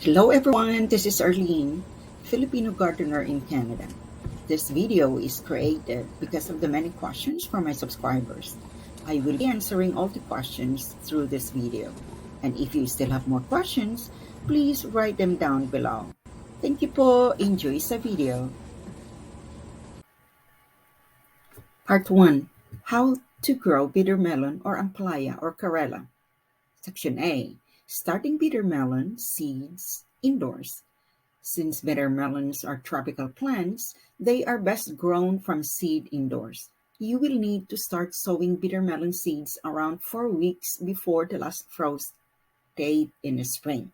Hello everyone, this is Arlene, Filipino gardener in Canada. This video is created because of the many questions from my subscribers. I will be answering all the questions through this video. And if you still have more questions, please write them down below. Thank you po. Enjoy sa video. Part 1. How to grow bitter melon or Ampalaya or Karela. Section A. Starting bitter melon seeds indoors. Since bitter melons are tropical plants, they are best grown from seed indoors. You will need to start sowing bitter melon seeds around 4 weeks before the last frost date in the spring.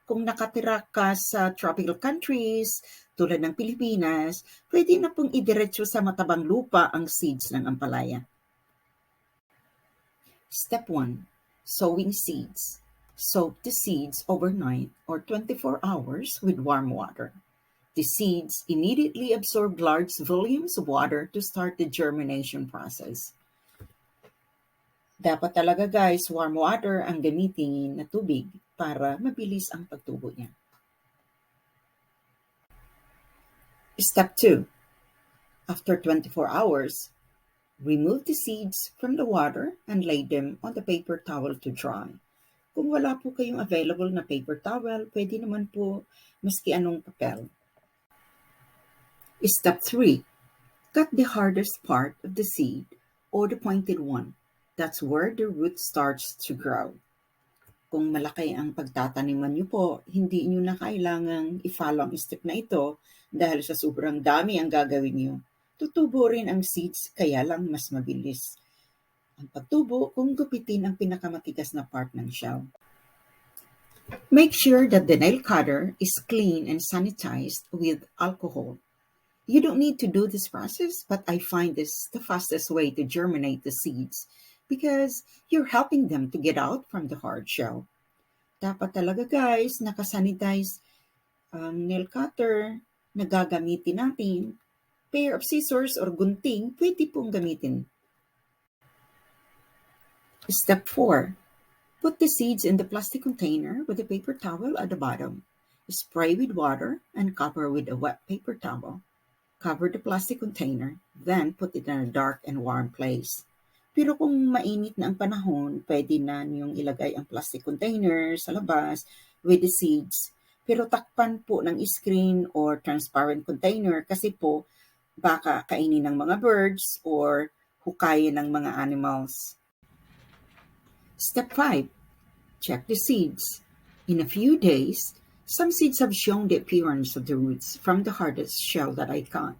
Kung nakatira ka sa tropical countries, tulad ng Pilipinas, pwede na pong idiretso sa matabang lupa ang seeds ng ampalaya. Step 1. Sowing seeds. Soak the seeds overnight or 24 hours with warm water. The seeds immediately absorb large volumes of water to start the germination process. Dapat talaga guys, warm water ang gamitin na tubig para mabilis ang pagtubo niya. Step 2. After 24 hours, remove the seeds from the water and lay them on the paper towel to dry. Kung wala po kayong available na paper towel, pwede naman po maski anong papel. Step 3. Cut the hardest part of the seed or the pointed one. That's where the root starts to grow. Kung malaki ang pagtataniman niyo po, hindi niyo na kailangang i-follow ang step na ito dahil sa sobrang dami ang gagawin niyo. Tutubo rin ang seeds kaya lang mas mabilis ang pagtubo kung gupitin ang pinakamatigas na part ng shell. Make sure that the nail cutter is clean and sanitized with alcohol. You don't need to do this process, but I find this the fastest way to germinate the seeds because you're helping them to get out from the hard shell. Dapat talaga guys, nakasanitize ang nail cutter na gagamitin natin. Pair of scissors or gunting, pwede pong gamitin. Step 4. Put the seeds in the plastic container with a paper towel at the bottom. Spray with water and cover with a wet paper towel. Cover the plastic container, then put it in a dark and warm place. Pero kung mainit na ang panahon, pwede na niyong ilagay ang plastic container sa labas with the seeds. Pero takpan po ng screen or transparent container kasi po baka kainin ng mga birds or hukayin ng mga animals. Step 5. Check the seeds. In a few days, some seeds have shown the appearance of the roots from the hardest shell that I cut.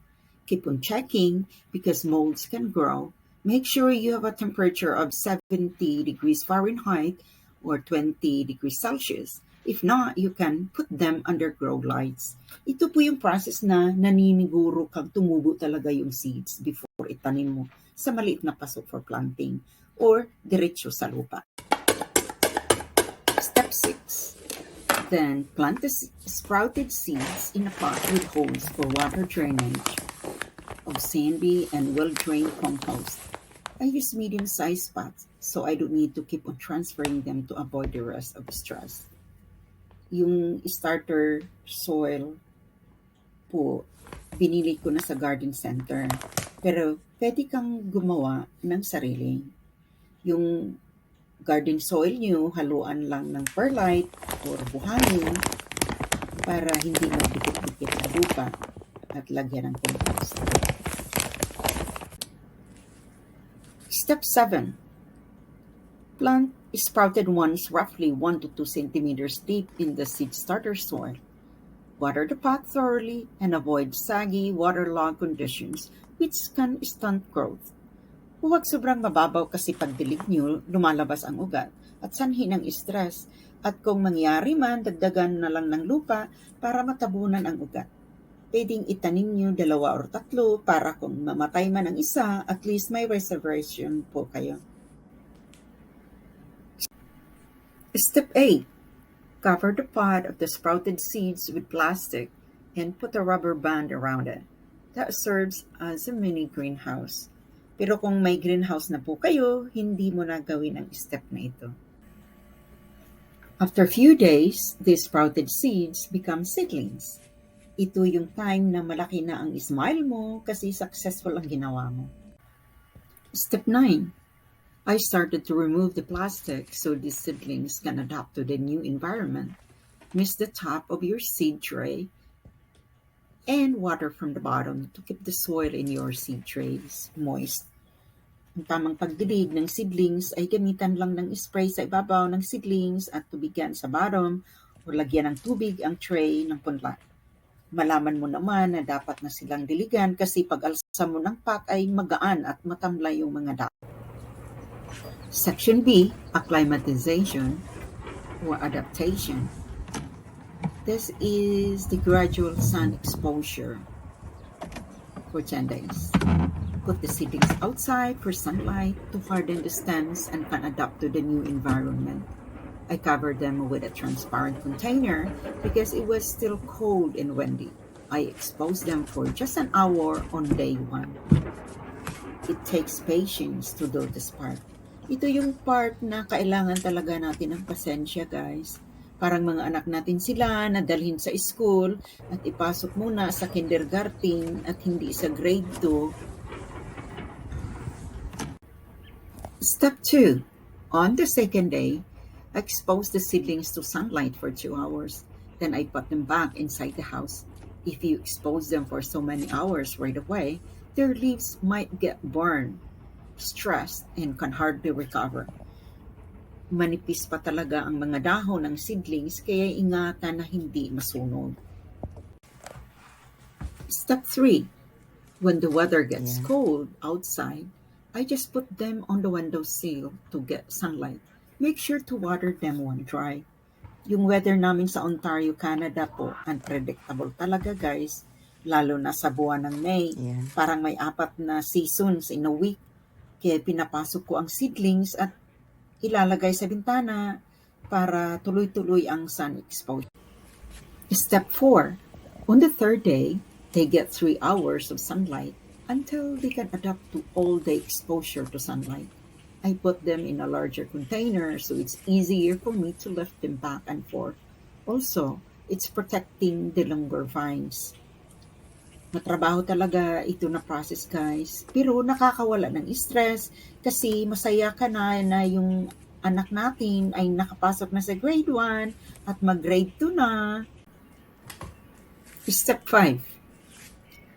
Keep on checking because molds can grow. Make sure you have a temperature of 70 degrees Fahrenheit or 20 degrees Celsius. If not, you can put them under grow lights. Ito po yung process na naniniguro kang tumubo talaga yung seeds before itanim mo sa maliit na paso for planting or diretso sa lupa. Step 6. Then plant the sprouted seeds in a pot with holes for water drainage of sandy and well-drained compost. I use medium-sized pots so I don't need to keep on transferring them to avoid the rest of the stress. Yung starter soil po, binili ko na sa garden center. Pero pwede kang gumawa ng sarili. Yung garden soil nyo, haluan lang ng perlite or buhangin para hindi magdikit-dikit na lupa at lagyan ng compost. Step 7. Plant sprouted ones roughly 1 to 2 centimeters deep in the seed starter soil. Water the pot thoroughly and avoid saggy, waterlogged conditions which can stunt growth. Huwag sobrang mababaw kasi pag dilig nyo, lumalabas ang ugat at sanhi ng stress. At kung mangyari man, dagdagan na lang ng lupa para matabunan ang ugat. Pwedeng itanim nyo 2 or 3 para kung mamatay man ang isa, at least may reservation po kayo. Step 8. Cover the pot of the sprouted seeds with plastic and put a rubber band around it. That serves as a mini greenhouse. Pero kung may greenhouse na po kayo, hindi mo na gawin ang step na ito. After a few days, these sprouted seeds become seedlings. Ito yung time na malaki na ang smile mo kasi successful ang ginawa mo. Step 9. I started to remove the plastic so these seedlings can adapt to the new environment. Mist the top of your seed tray and water from the bottom to keep the soil in your seed trays moist. Ang tamang pagdilig ng seedlings ay gamitan lang ng spray sa ibabaw ng seedlings at tubigan sa bottom o lagyan ng tubig ang tray ng punla. Malaman mo naman na dapat na silang diligan kasi pag alsa mo ng pot ay magaan at matamlay yung mga dahon. Section B, acclimatization or adaptation. This is the gradual sun exposure for 10 days. Put the seedlings outside for sunlight to harden the stems and can adapt to the new environment. I covered them with a transparent container because it was still cold and windy. I exposed them for just an hour on day 1. It takes patience to do this part. Ito yung part na kailangan talaga natin ng pasensya, guys. Parang mga anak natin sila na dalhin sa school at ipasok muna sa kindergarten at hindi sa grade 2. Step 2. On the second day, I exposed the seedlings to sunlight for 2 hours. Then I put them back inside the house. If you expose them for so many hours right away, their leaves might get burned, stressed, and can hardly recover. Manipis pa talaga ang mga dahon ng seedlings kaya ingatan na hindi masunog. Step 3. When the weather gets cold outside, I just put them on the windowsill to get sunlight. Make sure to water them when dry. Yung weather namin sa Ontario, Canada po, unpredictable talaga, guys. Lalo na sa buwan ng May. Parang may 4 na seasons in a week. Kaya pinapasok ko ang seedlings at ilalagay sa bintana para tuloy-tuloy ang sun exposure. Step 4. On the third day, they get 3 hours of sunlight until they can adapt to all-day exposure to sunlight. I put them in a larger container so it's easier for me to lift them back and forth. Also, it's protecting the longer vines. Matrabaho talaga ito na process, guys. Pero nakakawala ng stress kasi masaya ka na yung anak natin ay nakapasok na sa grade 1 at mag-grade 2 na. Step 5.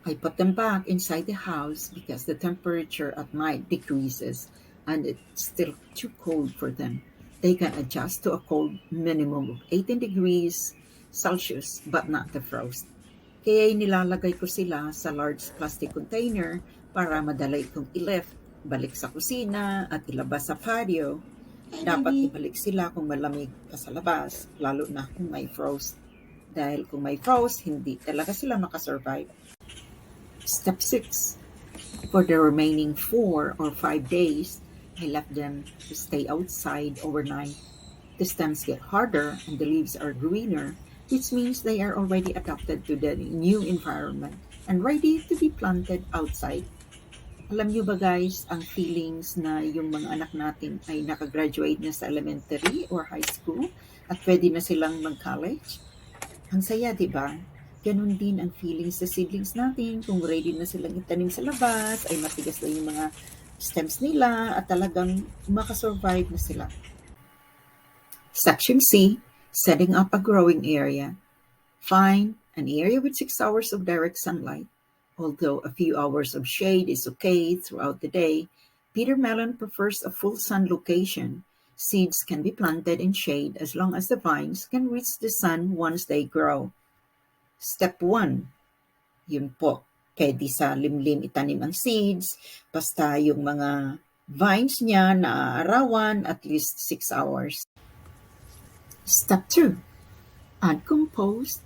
I put them back inside the house because the temperature at night decreases and it's still too cold for them. They can adjust to a cold minimum of 18 degrees Celsius but not the frost. Kaya nilalagay ko sila sa large plastic container para madali kong i-lift, balik sa kusina at ilabas sa patio. Dapat ibalik sila kung malamig pa sa labas, lalo na kung may frost. Dahil kung may frost, hindi talaga sila makasurvive. Step 6. For the remaining 4 or 5 days, I left them to stay outside overnight. The stems get harder and the leaves are greener, which means they are already adapted to the new environment and ready to be planted outside. Alam nyo ba, guys, ang feelings na yung mga anak natin ay nakagraduate na sa elementary or high school at pwede na silang mag-college? Ang saya, di ba? Ganun din ang feelings sa seedlings natin kung ready na silang itanim sa labas, ay matigas na yung mga stems nila at talagang makasurvive na sila. Section C, setting up a growing area. Find an area with 6 hours of direct sunlight. Although a few hours of shade is okay throughout the day, Peter Melon prefers a full sun location. Seeds can be planted in shade as long as the vines can reach the sun once they grow. Step 1, yun po, pwede sa limlim itanim ang seeds, basta yung mga vines niya na aarawan at least 6 hours. Step 2, add compost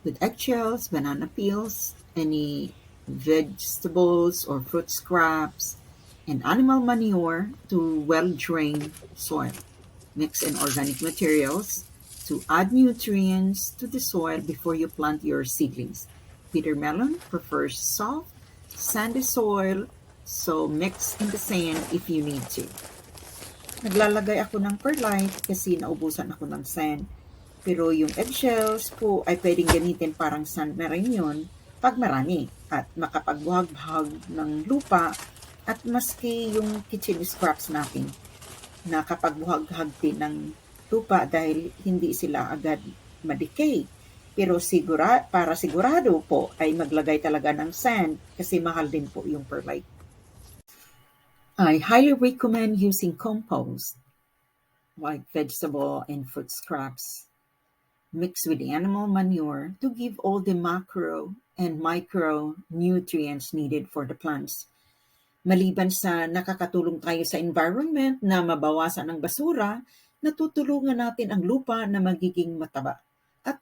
with eggshells, banana peels, any vegetables or fruit scraps, and animal manure to well-drained soil. Mix in organic materials to add nutrients to the soil before you plant your seedlings. Peter Melon prefers soft, sandy soil, so mix in the sand if you need to. Naglalagay ako ng perlite kasi naubusan ako ng sand. Pero yung eggshells po ay pwedeng gamitin parang sand na rin yun pag marami at makapagbuhag-bahag ng lupa at maski yung kitchen scraps natin nakapagbuhag-hag din ng lupa dahil hindi sila agad ma-decay. Pero para sigurado po ay maglagay talaga ng sand kasi mahal din po yung perlite. I highly recommend using compost like vegetable and fruit scraps mixed with animal manure to give all the macro and micro nutrients needed for the plants. Maliban sa nakakatulong tayo sa environment na mabawasan ang basura, natutulungan natin ang lupa na magiging mataba at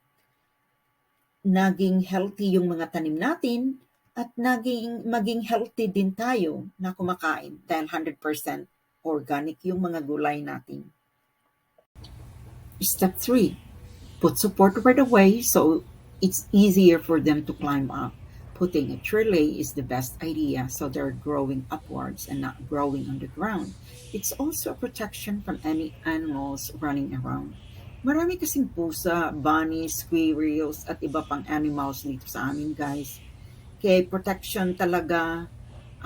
naging healthy yung mga tanim natin at maging healthy din tayo na kumakain dahil 100% organic yung mga gulay natin. Step 3. Put support right away so it's easier for them to climb up. Putting a trellis is the best idea so they're growing upwards and not growing on the ground. It's also a protection from any animals running around. Marami kasing pusa, bunnies, squirrels, at iba pang animals dito sa amin, guys. Kaya protection talaga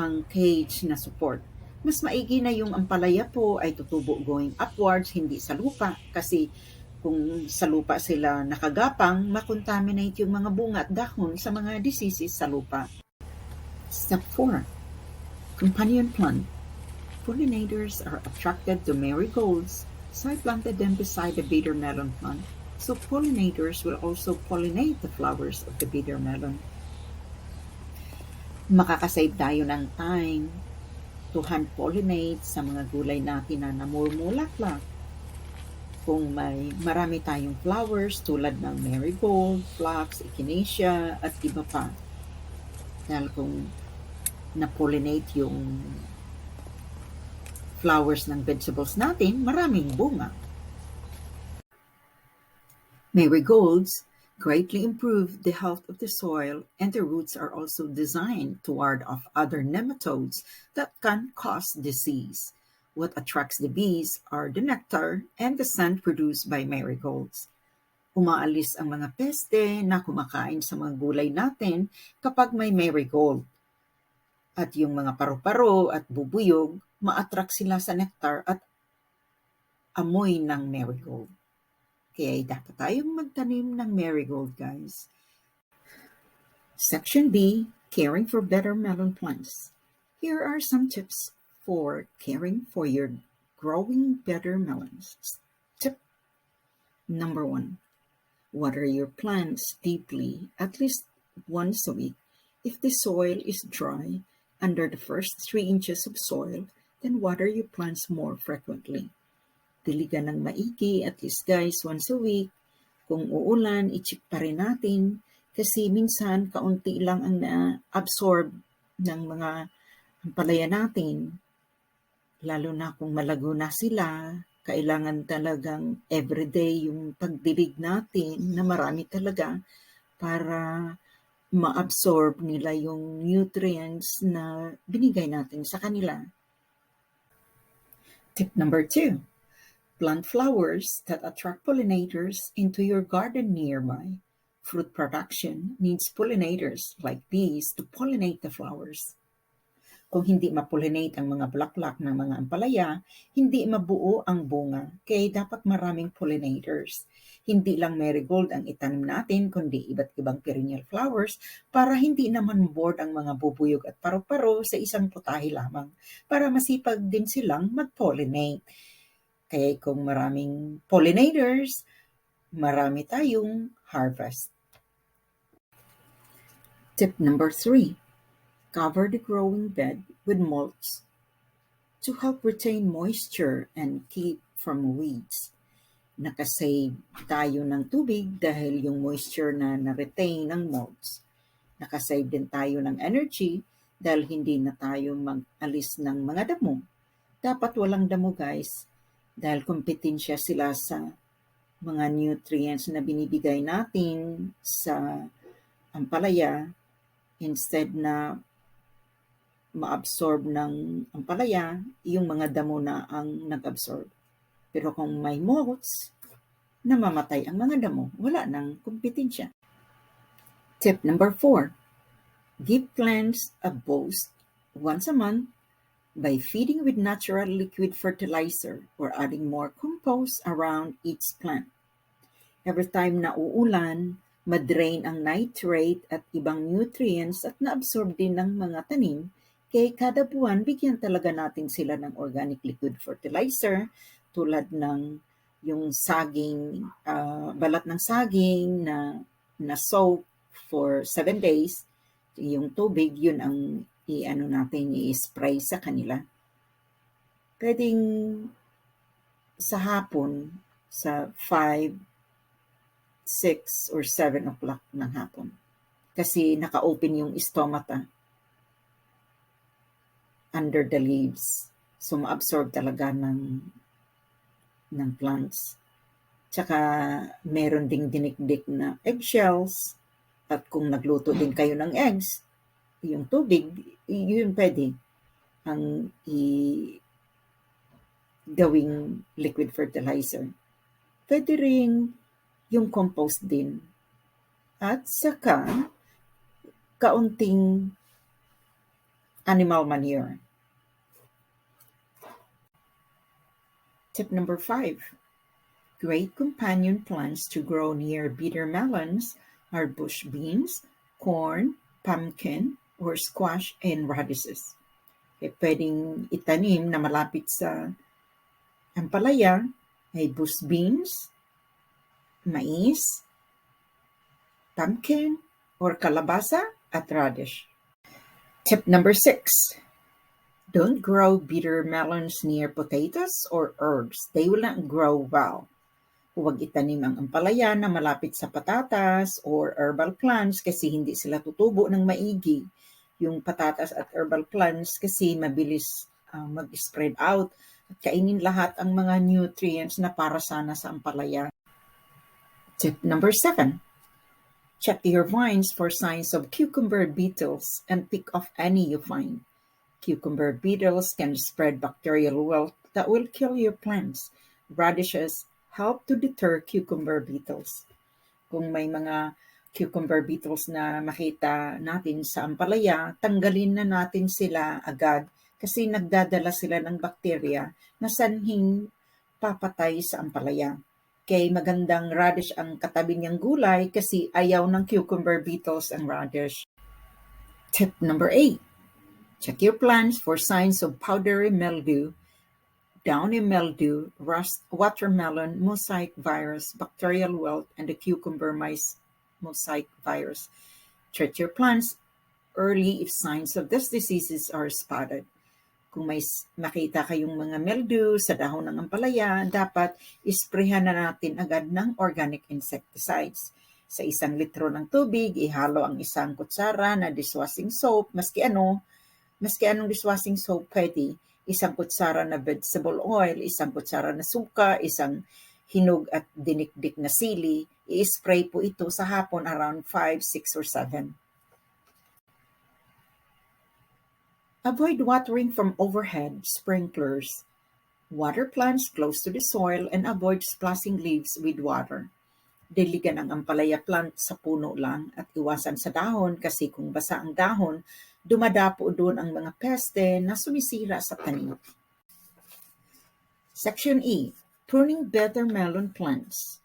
ang cage na support. Mas maigi na yung ampalaya po ay tutubo going upwards, hindi sa lupa. Kasi kung sa lupa sila nakagapang, makontaminate yung mga bunga at dahon sa mga diseases sa lupa. Step 4. Companion plant. Pollinators are attracted to marigolds, so I planted them beside the bitter melon plant. So pollinators will also pollinate the flowers of the bitter melon. Makakasave tayo ng time to hand-pollinate sa mga gulay natin na namumulaklak. Kung marami tayong flowers tulad ng marigold, phlox, echinacea, at iba pa. Dahil kung na-pollinate yung flowers ng vegetables natin, maraming bunga. Marigolds greatly improve the health of the soil and the roots are also designed to ward off other nematodes that can cause disease. What attracts the bees are the nectar and the scent produced by marigolds. Umaalis ang mga peste na kumakain sa mga gulay natin kapag may marigold. At yung mga paru-paro at bubuyog, ma-attract sila sa nectar at amoy ng marigold. Kaya dapat tayong magtanim ng marigold, guys. Section B, caring for better melon plants. Here are some tips for caring for your growing better melons. Tip number 1. Water your plants deeply at least once a week. If the soil is dry under the first 3 inches of soil, then water your plants more frequently. Diligan ng maigi at least guys once a week. Kung uulan, i-check pa rin natin kasi minsan kaunti lang ang na-absorb ng mga ampalaya natin. Lalo na kung malago na sila, kailangan talagang everyday yung pagdilig natin na marami talaga para ma-absorb nila yung nutrients na binigay natin sa kanila. Tip number 2. Plant flowers that attract pollinators into your garden nearby. Fruit production needs pollinators like bees to pollinate the flowers. Kung hindi ma-pollinate ang mga bulaklak ng mga ampalaya, hindi mabuo ang bunga. Kaya dapat maraming pollinators. Hindi lang marigold ang itanim natin, kundi iba't ibang perennial flowers para hindi naman bored ang mga bubuyog at paru-paro sa isang putahe lamang para masipag din silang mag-pollinate. Kaya kung maraming pollinators, marami tayong harvest. Tip number 3. Cover the growing bed with mulch to help retain moisture and keep from weeds. Nakasave tayo ng tubig dahil yung moisture na na-retain ng mulch. Nakasave din tayo ng energy dahil hindi na tayo mag-alis ng mga damo. Dapat walang damo guys dahil kompetensya sila sa mga nutrients na binibigay natin sa ampalaya instead na ma-absorb ng ampalaya, yung mga damo na ang nag-absorb. Pero kung may moths, namamatay ang mga damo, wala nang kompetensya. Tip number 4. Give plants a boost once a month by feeding with natural liquid fertilizer or adding more compost around each plant. Every time na uulan, madrain ang nitrate at ibang nutrients at naabsorb din ng mga tanim, kaya kada buwan bigyan talaga natin sila ng organic liquid fertilizer tulad ng yung saging, balat ng saging na soak for 7 days, yung tubig, yun ang i-spray sa kanila. Pwedeng sa hapon, sa 5, 6 or 7 o'clock ng hapon. Kasi naka-open yung stomata under the leaves. So, ma-absorb talaga ng plants. Tsaka, meron ding dinikdik na eggshells. At kung nagluto din kayo ng eggs, yung tubig, yun pwede ang gawing liquid fertilizer. Pwede rin yung compost din. At saka, kaunting animal manure. Tip number 5. Great companion plants to grow near bitter melons are bush beans, corn, pumpkin, or squash and radishes. Pwedeng itanim na malapit sa ampalaya ay bush beans, mais, pumpkin, or kalabasa at radish. Tip number 6. Don't grow bitter melons near potatoes or herbs. They will not grow well. Huwag itanim ang ampalaya na malapit sa patatas or herbal plants kasi hindi sila tutubo ng maigi. Yung patatas at herbal plants kasi mabilis mag-spread out at kainin lahat ang mga nutrients na para sana sa ampalaya. Tip number 7. Check your vines for signs of cucumber beetles and pick off any you find. Cucumber beetles can spread bacterial wilt that will kill your plants. Radishes help to deter cucumber beetles. Kung may mga cucumber beetles na makita natin sa ampalaya, tanggalin na natin sila agad kasi nagdadala sila ng bakterya na sanhing papatay sa ampalaya. Kay magandang radish ang katabi niyang gulay kasi ayaw ng cucumber beetles ang radish. Tip number 8. Check your plants for signs of powdery mildew, downy mildew, rust, watermelon, mosaic virus, bacterial wilt, and the cucumber mosaic virus. Treat your plants early if signs of these diseases are spotted. Kung may makita kayong mga mildew sa dahon ng ampalaya, dapat isprehan na natin agad ng organic insecticides. Sa 1 litro ng tubig, ihalo ang 1 kutsara na dishwashing soap, maski anong dishwashing soap pwede, 1 kutsara na vegetable oil, 1 kutsara na suka, 1 hinog at dinikdik na sili. I-spray po ito sa hapon around 5, 6, or 7. Avoid watering from overhead sprinklers. Water plants close to the soil and avoid splashing leaves with water. Diligan ang ampalaya plant sa puno lang at iwasan sa dahon kasi kung basa ang dahon, dumadapo doon ang mga peste na sumisira sa tanim. Section E. Pruning better melon plants.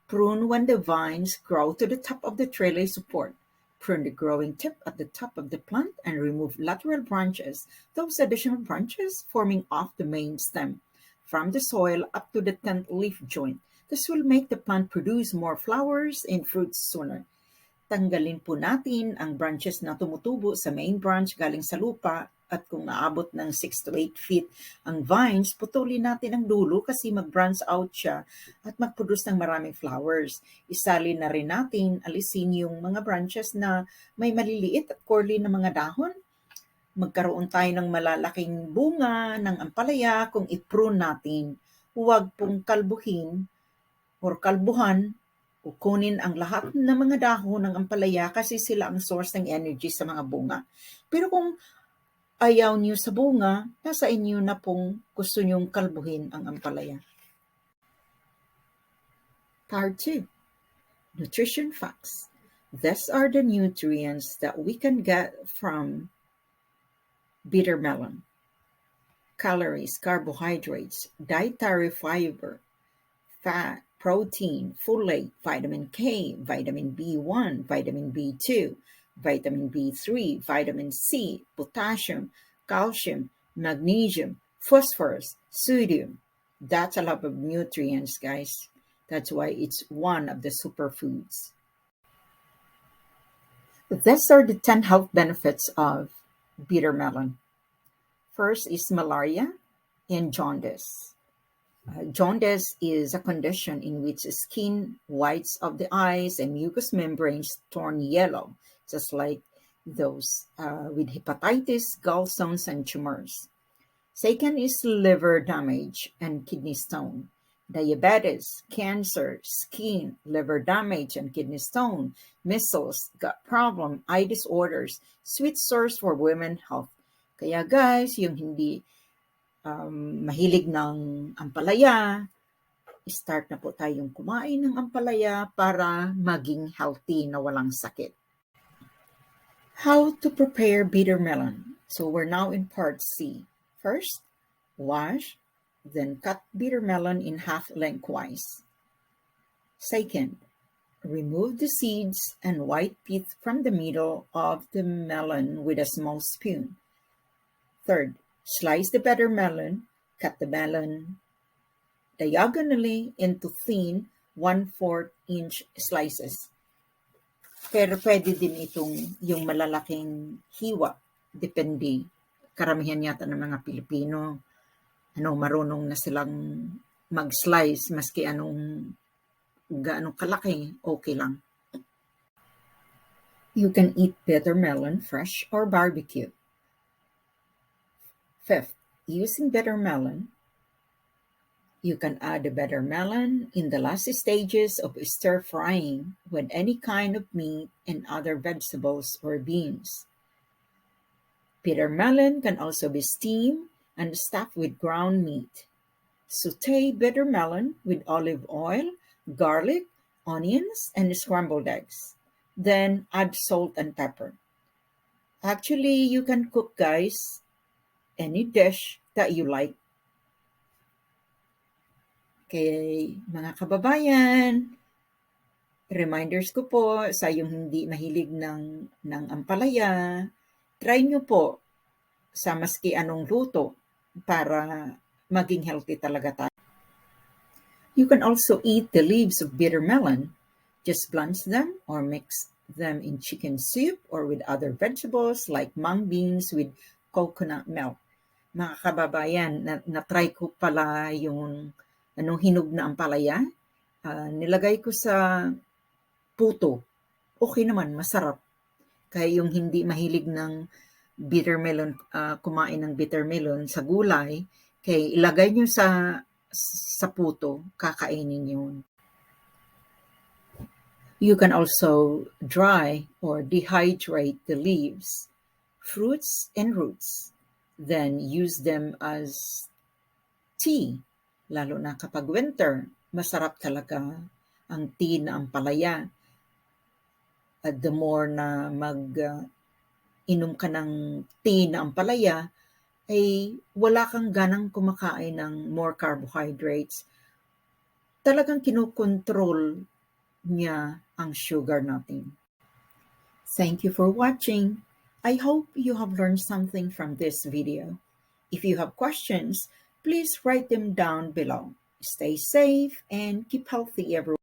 Prune when the vines grow to the top of the trellis support. Prune the growing tip at the top of the plant and remove lateral branches, those additional branches forming off the main stem, from the soil up to the 10th leaf joint. This will make the plant produce more flowers and fruits sooner. Tanggalin po natin ang branches na tumutubo sa main branch galing sa lupa at kung naabot ng 6 to 8 feet ang vines, putulin natin ang dulo kasi mag-branch out siya at mag-produce ng maraming flowers. Isalin na rin natin, alisin yung mga branches na may maliliit at curly na mga dahon. Magkaroon tayo ng malalaking bunga ng ampalaya kung i-prune natin. Huwag pong kalbuhin or kalbuhan o kunin ang lahat ng mga dahon ng ampalaya kasi sila ang source ng energy sa mga bunga. Pero kung ayaw niyo sa bunga, nasa inyo na pong gusto niyong kalbuhin ang ampalaya. Part 2. Nutrition facts. These are the nutrients that we can get from bitter melon. Calories, carbohydrates, dietary fiber, fat, protein, folate, vitamin K, vitamin B1, vitamin B2, vitamin B3, vitamin C, potassium, calcium, magnesium, phosphorus, sodium. That's a lot of nutrients, guys. That's why it's one of the superfoods. These are the 10 health benefits of bitter melon. First is malaria and jaundice. Jaundice is a condition in which skin, whites of the eyes, and mucous membranes turn yellow, just like those with hepatitis, gallstones, and tumors. Second is liver damage and kidney stone. Diabetes, cancer, skin, liver damage, and kidney stone, measles, gut problem, eye disorders, sweet source for women health. Kaya guys, yung hindi mahilig ng ampalaya, start na po tayong kumain ng ampalaya para maging healthy na walang sakit. How to prepare bitter melon. So we're now in part C. First, wash, then cut bitter melon in half lengthwise. Second, remove the seeds and white pith from the middle of the melon with a small spoon. Third, slice the bitter melon, cut the melon diagonally into thin 1/4 inch slices. Pero pwede din itong yung malalaking hiwa. Depende. Karamihan yata ng mga Pilipino, marunong na silang mag-slice, maski gaano kalaki, okay lang. You can eat bitter melon fresh or barbecue. Fifth, using bitter melon, you can add the bitter melon in the last stages of stir frying with any kind of meat and other vegetables or beans. Bitter melon can also be steamed and stuffed with ground meat. Saute bitter melon with olive oil, garlic, onions, and scrambled eggs. Then add salt and pepper. Actually, you can cook, guys, any dish that you like. Okay, mga kababayan, reminders ko po sa yung hindi mahilig ng ampalaya, try nyo po sa maski anong luto para maging healthy talaga tayo. You can also eat the leaves of bitter melon. Just blanch them or mix them in chicken soup or with other vegetables like mung beans with coconut milk. Mga kababayan, na-try ko pala yung hinog na ampalaya. Nilagay ko sa puto. Okay naman, masarap. Kaya yung hindi mahilig ng bitter melon, kumain ng bitter melon sa gulay, kaya ilagay nyo sa puto, kakainin yun. You can also dry or dehydrate the leaves, fruits, and roots. Then use them as tea. Lalo na kapag winter, masarap talaga ang tea na ampalaya. At the more na inom ka ng tea na ampalaya, ay wala kang ganang kumakain ng more carbohydrates. Talagang kinokontrol niya ang sugar natin. Thank you for watching. I hope you have learned something from this video. If you have questions, please write them down below. Stay safe and keep healthy, everyone.